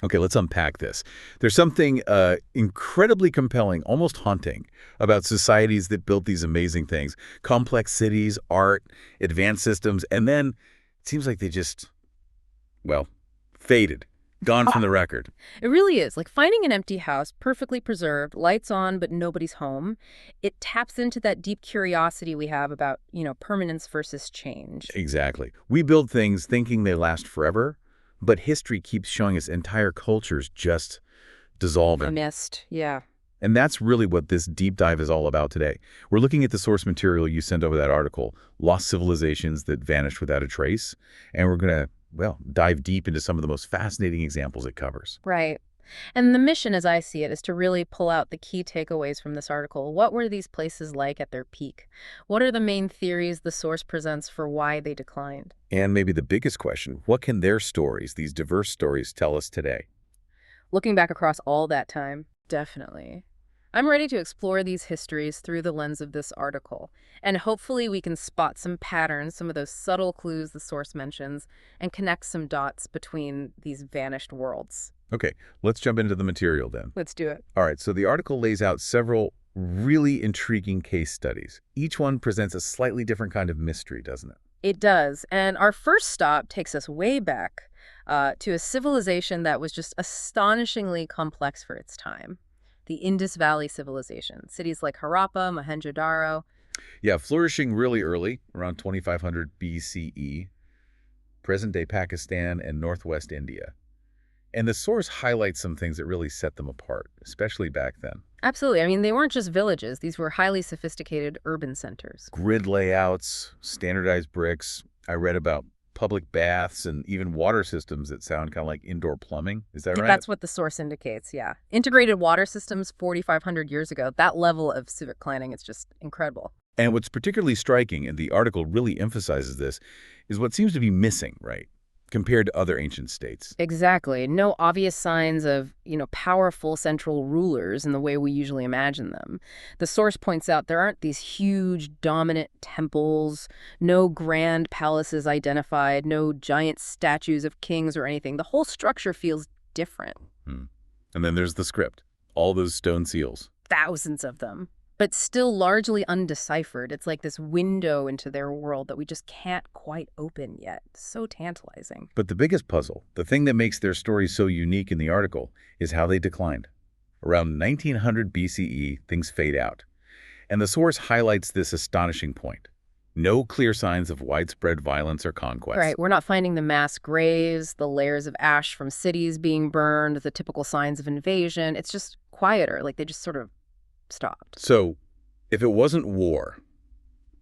Okay, let's unpack this. There's something incredibly compelling, almost haunting, about societies that built these amazing things. Complex cities, art, advanced systems, and then it seems like they just, well, faded, gone from the record. It really is. Like finding an empty house, perfectly preserved, lights on, but nobody's home. It taps into that deep curiosity we have about, permanence versus change. Exactly. We build things thinking they last forever, but history keeps showing us entire cultures just A dissolving. mist, yeah. And that's really what this deep dive is all about today. We're looking at the source material you sent over that article, Lost Civilizations That Vanished Without a Trace, and we're going to, well, dive deep into some of the most fascinating examples it covers. Right. And the mission, as I see it, is to really pull out the key takeaways from this article. What were these places like at their peak? What are the main theories the source presents for why they declined? And maybe the biggest question, what can their stories, these diverse stories, tell us today? Looking back across all that time, definitely. I'm ready to explore these histories through the lens of this article, and hopefully we can spot some patterns, some of those subtle clues the source mentions, and connect some dots between these vanished worlds. Okay, let's jump into the material then. Let's do it. All right, so the article lays out several really intriguing case studies. Each one presents a slightly different kind of mystery, doesn't it? It does, and our first stop takes us way back to a civilization that was just astonishingly complex for its time. The Indus Valley civilization, cities like Harappa, Mohenjo-daro. Yeah, flourishing really early, around 2500 BCE, present-day Pakistan and northwest India. And the source highlights some things that really set them apart, especially back then. Absolutely. I mean, they weren't just villages. These were highly sophisticated urban centers. Grid layouts, standardized bricks. I read about public baths and even water systems that sound kind of like indoor plumbing. Is that right? That's what the source indicates, yeah. Integrated water systems 4,500 years ago, that level of civic planning is just incredible. And what's particularly striking, and the article really emphasizes this, is what seems to be missing, right, compared to other ancient states. Exactly. No obvious signs of, powerful central rulers in the way we usually imagine them. The source points out there aren't these huge, dominant temples, no grand palaces identified, no giant statues of kings or anything. The whole structure feels different. And then there's the script, all those stone seals. Thousands of them, but still largely undeciphered. It's like this window into their world that we just can't quite open yet. So tantalizing. But the biggest puzzle, the thing that makes their story so unique in the article, is how they declined. Around 1900 BCE, things fade out. And the source highlights this astonishing point. No clear signs of widespread violence or conquest. Right, we're not finding the mass graves, the layers of ash from cities being burned, the typical signs of invasion. It's just quieter, like they just sort of stopped. So, if it wasn't war,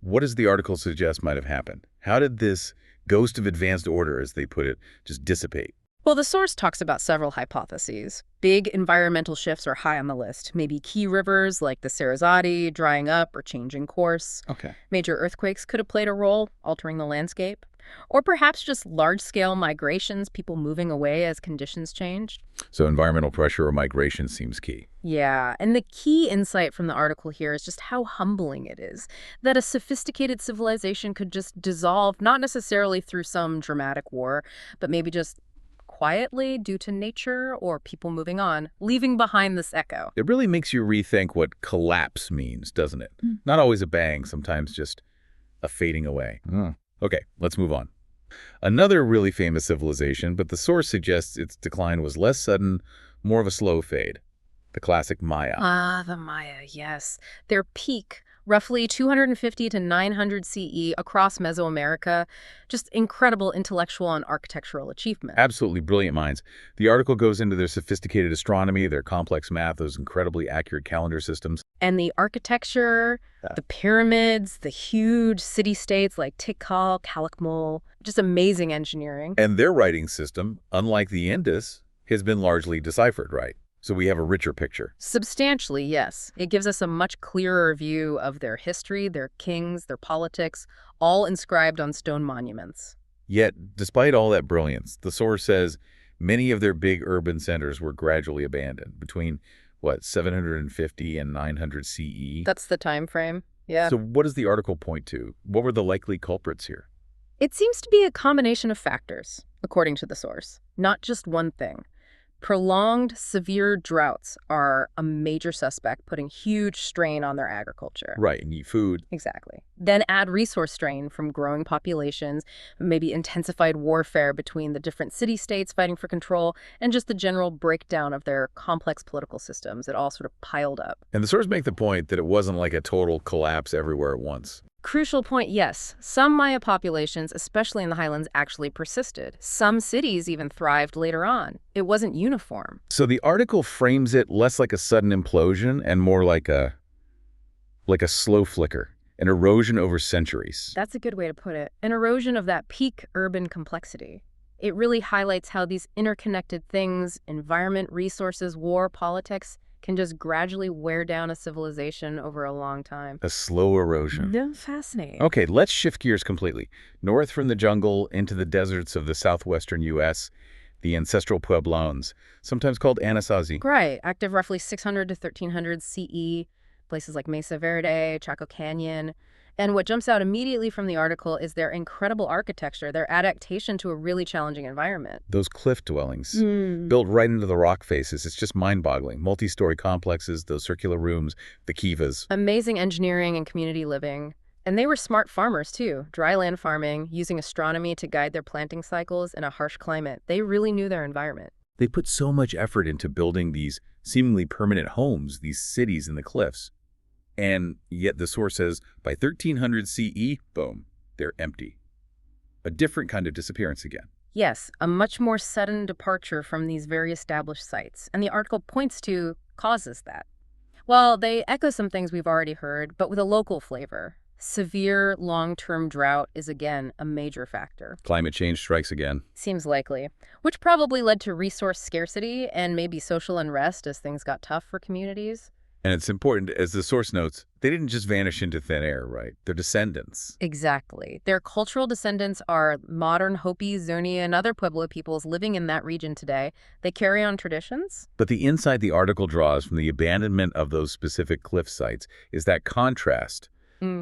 what does the article suggest might have happened? How did this ghost of advanced order, as they put it, just dissipate? Well, the source talks about several hypotheses. Big environmental shifts are high on the list. Maybe key rivers like the Sarasvati drying up or changing course. Okay. Major earthquakes could have played a role, altering the landscape. Or perhaps just large-scale migrations, people moving away as conditions changed. So environmental pressure or migration seems key. Yeah, and the key insight from the article here is just how humbling it is that a sophisticated civilization could just dissolve, not necessarily through some dramatic war, but maybe just quietly due to nature or people moving on, leaving behind this echo. It really makes you rethink what collapse means, doesn't it? Not always a bang, sometimes just a fading away. Okay, let's move on. Another really famous civilization, but the source suggests its decline was less sudden, more of a slow fade. The classic Maya. Ah, the Maya, yes. Their peak, roughly 250 to 900 CE across Mesoamerica, just incredible intellectual and architectural achievement. Absolutely brilliant minds. The article goes into their sophisticated astronomy, their complex math, those incredibly accurate calendar systems. And the architecture, the pyramids, the huge city-states like Tikal, Calakmul, just amazing engineering. And their writing system, unlike the Indus, has been largely deciphered, right? So we have a richer picture. Substantially, yes. It gives us a much clearer view of their history, their kings, their politics, all inscribed on stone monuments. Yet, despite all that brilliance, the source says many of their big urban centers were gradually abandoned between, 750 and 900 CE? That's the time frame, yeah. So what does the article point to? What were the likely culprits here? It seems to be a combination of factors, according to the source, not just one thing. Prolonged, severe droughts are a major suspect, putting huge strain on their agriculture. Right, and eat food. Exactly. Then add resource strain from growing populations, maybe intensified warfare between the different city-states fighting for control, and just the general breakdown of their complex political systems. It all sort of piled up. And the sources make the point that it wasn't like a total collapse everywhere at once. Crucial point, yes. Some Maya populations, especially in the highlands, actually persisted. Some cities even thrived later on. It wasn't uniform. So the article frames it less like a sudden implosion and more like a slow flicker, an erosion over centuries. That's a good way to put it. An erosion of that peak urban complexity. It really highlights how these interconnected things, environment, resources, war, politics, can just gradually wear down a civilization over a long time. A slow erosion. Yeah, fascinating. Okay, let's shift gears completely. North from the jungle into the deserts of the southwestern U.S., the Ancestral Puebloans, sometimes called Anasazi. Right, active roughly 600 to 1300 CE, places like Mesa Verde, Chaco Canyon. And what jumps out immediately from the article is their incredible architecture, their adaptation to a really challenging environment. Those cliff dwellings, built right into the rock faces, it's just mind-boggling. Multi-story complexes, those circular rooms, the kivas. Amazing engineering and community living. And they were smart farmers, too. Dryland farming, using astronomy to guide their planting cycles in a harsh climate. They really knew their environment. They put so much effort into building these seemingly permanent homes, these cities in the cliffs. And yet the source says, by 1300 CE, boom, they're empty. A different kind of disappearance again. Yes, a much more sudden departure from these very established sites. And the article points to causes that. Well, they echo some things we've already heard, but with a local flavor. Severe long-term drought is, again, a major factor. Climate change strikes again. Seems likely, which probably led to resource scarcity and maybe social unrest as things got tough for communities. And it's important, as the source notes, they didn't just vanish into thin air, right? Their descendants. Exactly. Their cultural descendants are modern Hopi, Zuni, and other Pueblo peoples living in that region today. They carry on traditions. But the insight the article draws from the abandonment of those specific cliff sites is that contrast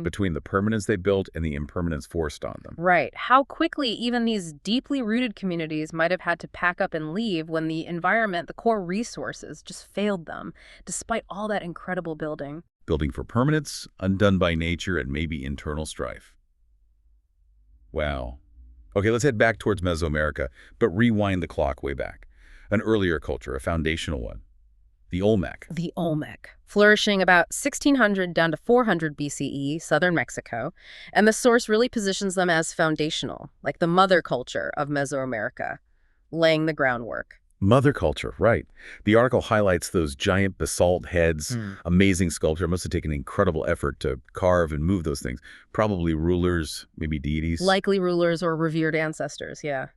between the permanence they built and the impermanence forced on them. Right. How quickly even these deeply rooted communities might have had to pack up and leave when the environment, the core resources, just failed them, despite all that incredible building. Building for permanence, undone by nature, and maybe internal strife. Wow. Okay, let's head back towards Mesoamerica, but rewind the clock way back. An earlier culture, a foundational one. The Olmec. The Olmec, flourishing about 1600 down to 400 BCE, southern Mexico, and the source really positions them as foundational, like the mother culture of Mesoamerica, laying the groundwork. Mother culture, right. The article highlights those giant basalt heads, amazing sculpture. It must have taken incredible effort to carve and move those things. Probably rulers, maybe deities. Likely rulers or revered ancestors, yeah.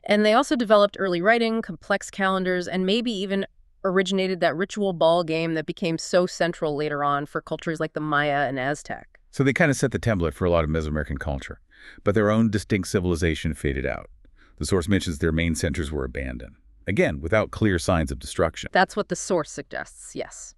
And they also developed early writing, complex calendars, and maybe even originated that ritual ball game that became so central later on for cultures like the Maya and Aztec. So they kind of set the template for a lot of Mesoamerican culture, but their own distinct civilization faded out. The source mentions their main centers were abandoned, again, without clear signs of destruction. That's what the source suggests, yes.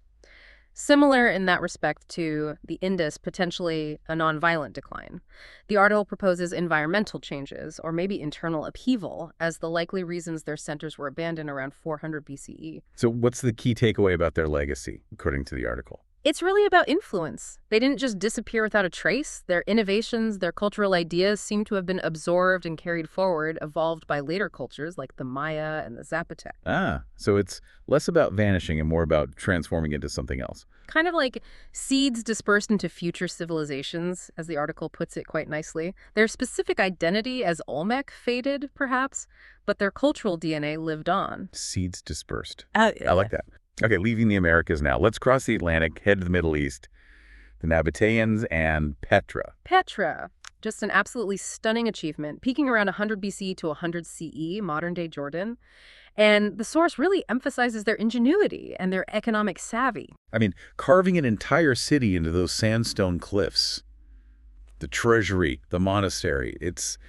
Similar in that respect to the Indus, potentially a nonviolent decline. The article proposes environmental changes, or maybe internal upheaval, as the likely reasons their centers were abandoned around 400 BCE. So what's the key takeaway about their legacy, according to the article? It's really about influence. They didn't just disappear without a trace. Their innovations, their cultural ideas seem to have been absorbed and carried forward, evolved by later cultures like the Maya and the Zapotec. So it's less about vanishing and more about transforming into something else. Kind of like seeds dispersed into future civilizations, as the article puts it quite nicely. Their specific identity as Olmec faded, perhaps, but their cultural DNA lived on. Seeds dispersed. I like that. Okay, leaving the Americas now. Let's cross the Atlantic, head to the Middle East. The Nabataeans and Petra. Petra. Just an absolutely stunning achievement, peaking around 100 BC to 100 CE, modern-day Jordan. And the source really emphasizes their ingenuity and their economic savvy. I mean, carving an entire city into those sandstone cliffs. The treasury, the monastery. It's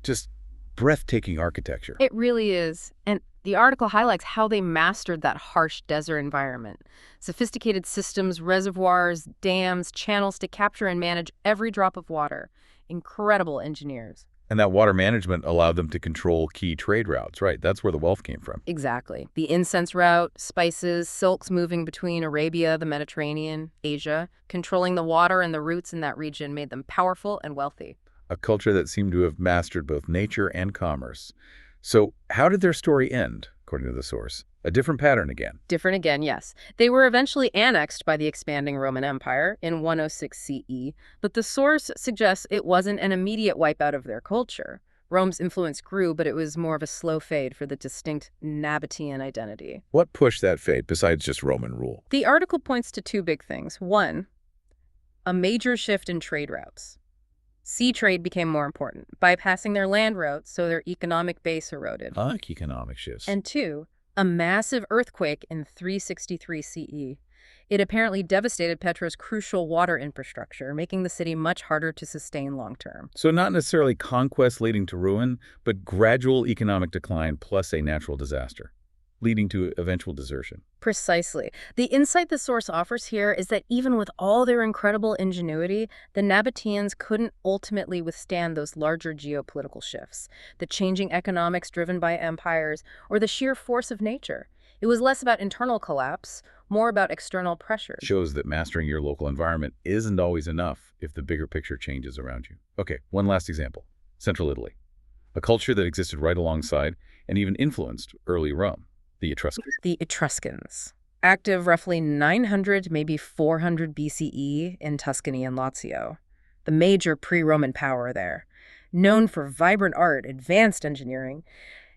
just breathtaking architecture. It really is. And the article highlights how they mastered that harsh desert environment. Sophisticated systems, reservoirs, dams, channels to capture and manage every drop of water. Incredible engineers. And that water management allowed them to control key trade routes, right? That's where the wealth came from. Exactly. The incense route, spices, silks moving between Arabia, the Mediterranean, Asia, controlling the water and the routes in that region made them powerful and wealthy. A culture that seemed to have mastered both nature and commerce. So how did their story end, according to the source? A different pattern again. Different again, yes. They were eventually annexed by the expanding Roman Empire in 106 CE, but the source suggests it wasn't an immediate wipeout of their culture. Rome's influence grew, but it was more of a slow fade for the distinct Nabataean identity. What pushed that fade besides just Roman rule? The article points to two big things. One, a major shift in trade routes. Sea trade became more important, bypassing their land routes, so their economic base eroded. I like economic shifts. And two, a massive earthquake in 363 CE. It apparently devastated Petra's crucial water infrastructure, making the city much harder to sustain long-term. So not necessarily conquest leading to ruin, but gradual economic decline plus a natural disaster, leading to eventual desertion. Precisely. The insight the source offers here is that even with all their incredible ingenuity, the Nabataeans couldn't ultimately withstand those larger geopolitical shifts, the changing economics driven by empires, or the sheer force of nature. It was less about internal collapse, more about external pressures. Shows that mastering your local environment isn't always enough if the bigger picture changes around you. Okay, one last example. Central Italy, a culture that existed right alongside and even influenced early Rome. The Etruscans. The Etruscans, active roughly 900, maybe 400 BCE in Tuscany and Lazio, the major pre-Roman power there, known for vibrant art, advanced engineering,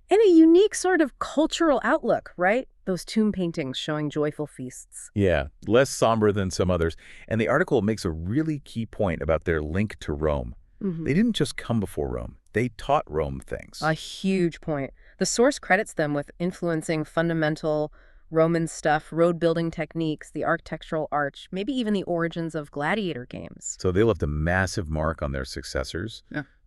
and a unique sort of cultural outlook, right? Those tomb paintings showing joyful feasts. Yeah, less somber than some others. And the article makes a really key point about their link to Rome. They didn't just come before Rome. They taught Rome things. A huge point. The source credits them with influencing fundamental Roman stuff, road-building techniques, the architectural arch, maybe even the origins of gladiator games. So they left a massive mark on their successors,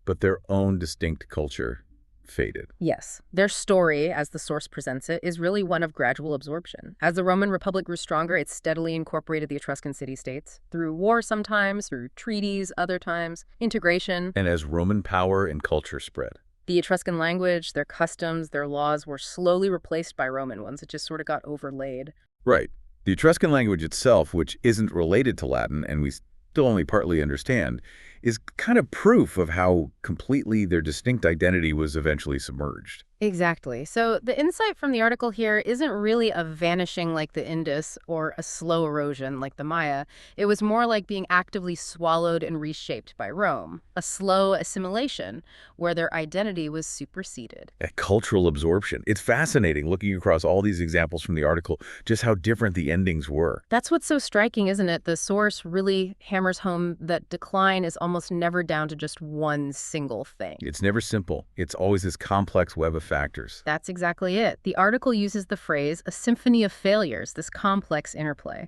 but their own distinct culture faded. Yes. Their story, as the source presents it, is really one of gradual absorption. As the Roman Republic grew stronger, it steadily incorporated the Etruscan city-states, through war sometimes, through treaties, other times, integration. And as Roman power and culture spread. The Etruscan language, their customs, their laws were slowly replaced by Roman ones. It just sort of got overlaid. Right. The Etruscan language itself, which isn't related to Latin and we still only partly understand, is kind of proof of how completely their distinct identity was eventually submerged. Exactly. So the insight from the article here isn't really a vanishing like the Indus or a slow erosion like the Maya. It was more like being actively swallowed and reshaped by Rome, a slow assimilation where their identity was superseded. A cultural absorption. It's fascinating looking across all these examples from the article, just how different the endings were. That's what's so striking, isn't it? The source really hammers home that decline is almost never down to just one single thing. It's never simple. It's always this complex web of factors. That's exactly it. The article uses the phrase, a symphony of failures, this complex interplay.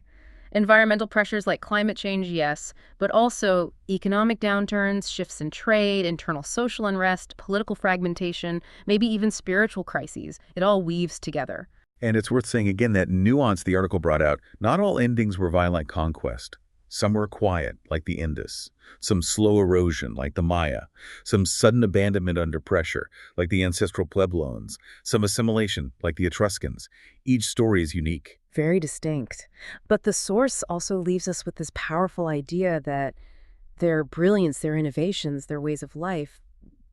Environmental pressures like climate change, yes, but also economic downturns, shifts in trade, internal social unrest, political fragmentation, maybe even spiritual crises. It all weaves together. And it's worth saying again that nuance the article brought out, not all endings were violent conquest. Some were quiet, like the Indus. Some slow erosion, like the Maya. Some sudden abandonment under pressure, like the Ancestral Puebloans. Some assimilation, like the Etruscans. Each story is unique. Very distinct. But the source also leaves us with this powerful idea that their brilliance, their innovations, their ways of life,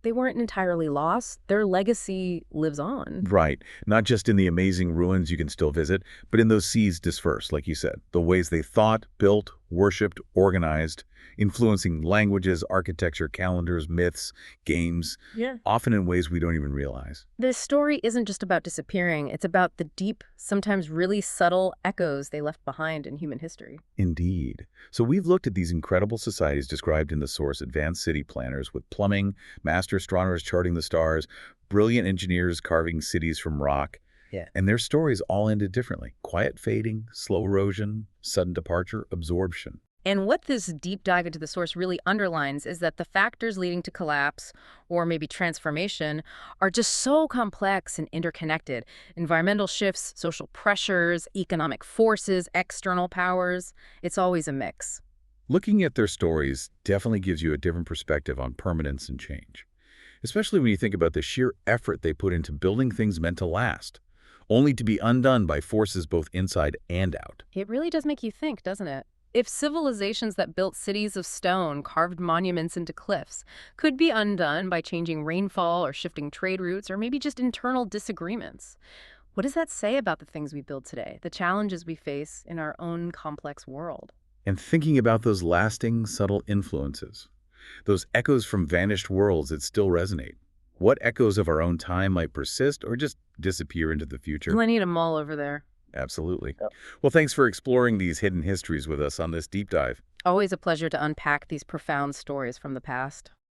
they weren't entirely lost. Their legacy lives on. Right. Not just in the amazing ruins you can still visit, but in those seas dispersed, like you said. The ways they thought, built, worshipped, organized, influencing languages, architecture, calendars, myths, games, often in ways we don't even realize. This story isn't just about disappearing. It's about the deep, sometimes really subtle echoes they left behind in human history. Indeed. So we've looked at these incredible societies described in the source, advanced city planners with plumbing, master astronomers charting the stars, brilliant engineers carving cities from rock. And their stories all ended differently. Quiet fading, slow erosion, sudden departure, absorption. And what this deep dive into the source really underlines is that the factors leading to collapse, or maybe transformation, are just so complex and interconnected. Environmental shifts, social pressures, economic forces, external powers. It's always a mix. Looking at their stories definitely gives you a different perspective on permanence and change, especially when you think about the sheer effort they put into building things meant to last, only to be undone by forces both inside and out. It really does make you think, doesn't it? If civilizations that built cities of stone, carved monuments into cliffs, could be undone by changing rainfall or shifting trade routes or maybe just internal disagreements, what does that say about the things we build today, the challenges we face in our own complex world? And thinking about those lasting, subtle influences, those echoes from vanished worlds that still resonate. What echoes of our own time might persist or just disappear into the future? Plenty to mull over there. Absolutely. Well, thanks for exploring these hidden histories with us on this deep dive. Always a pleasure to unpack these profound stories from the past.